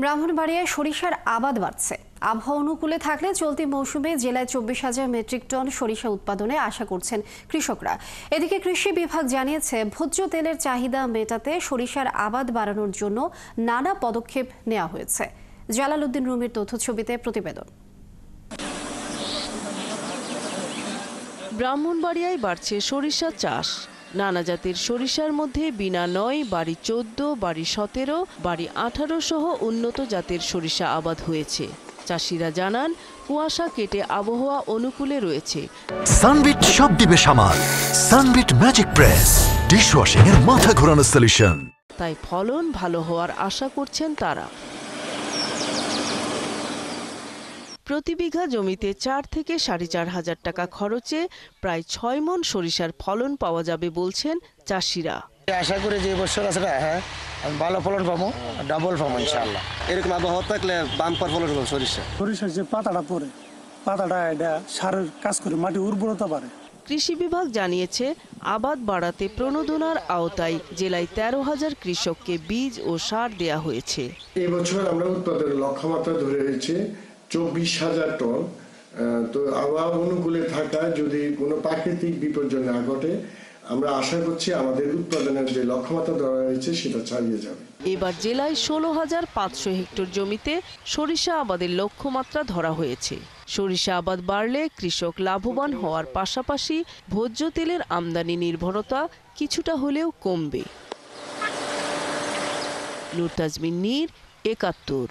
ব্রাহ্মণবাড়িয়ায় সরিষার আবাদ বাড়ছে। আবহাওয়া অনুকূলে থাকলে চলতি মৌসুমে জেলায় 24,000 মেট্রিক টন সরিষা উৎপাদনে আশা করছেন কৃষকরা। এদিকে কৃষি বিভাগ জানিয়েছে, ভোজ্য তেলের চাহিদা মেটাতে সরিষার আবাদ বাড়ানোর জন্য নানা পদক্ষেপ নেওয়া হয়েছে। জালালউদ্দিন রুমির তথ্যছবিতে প্রতিবেদন। ব্রাহ্মণবাড়িয়ায় বাড়ছে সরিষা চাষ। নানা জাতের সরিষার মধ্যে বিনা 9, বাড়ি 14, বাড়ি 17, বাড়ি 18 সহ উন্নত জাতের সরিষা আবাদ হয়েছে। চাষিরা জানান, কুয়াশা কেটে আবহাওয়া অনুকূলে রয়েছে। সানবিট সব দিবে সামাল। সানবিট ম্যাজিক প্রেস ডিশওয়াশিং এর মাথা ঘোরানো সলিউশন। তাই ফলন ভালো হওয়ার আশা করছেন তারা। প্রতি বিঘা জমিতে 4 থেকে 4,500 টাকা খরচে প্রায় 6 মণ সরিষার ফলন পাওয়া যাবে বলছেন চাষিরা। আশা করি যে বছর আছে ভালো ফলন পাবো, ডাবল পাবো ইনশাআল্লাহ। এরকম আবহাওয়া থাকলে বাম্পার ফলন হবে সরিষার যে পাতাটা পড়ে, পাতাটা এটা সারের কাজ করে মাটি উর্বরতা বাড়ে। কৃষি বিভাগ জানিয়েছে, আবাদ বাড়াতে প্রণোদনার আওতায় জেলায় 13,000 কৃষককে বীজ ও সার দেয়া হয়েছে। এবছর আমরা উৎপাদনের লক্ষ্যমাত্রা ধরে রয়েছে 24,000 টন। তো আবহাওয়া অনুকূলে থাকায় যদি কোনো প্রাকৃতিক বিপর্যয় না ঘটে, আমরা আশা করছি আমাদের উৎপাদনের যে লক্ষ্যমাত্রা ধরা হয়েছে সেটা ছাড়িয়ে যাবে। এবার জেলায় 16,500 হেক্টর জমিতে সরিষা আবাদের লক্ষ্যমাত্রা ধরা হয়েছে। সরিষা আবাদ বাড়লে কৃষক লাভবান হওয়ার পাশাপাশি ভোজ্য তেলের আমদানি নির্ভরতা কিছুটা হলেও কমবে। নূর তাজমিন নীর, 71।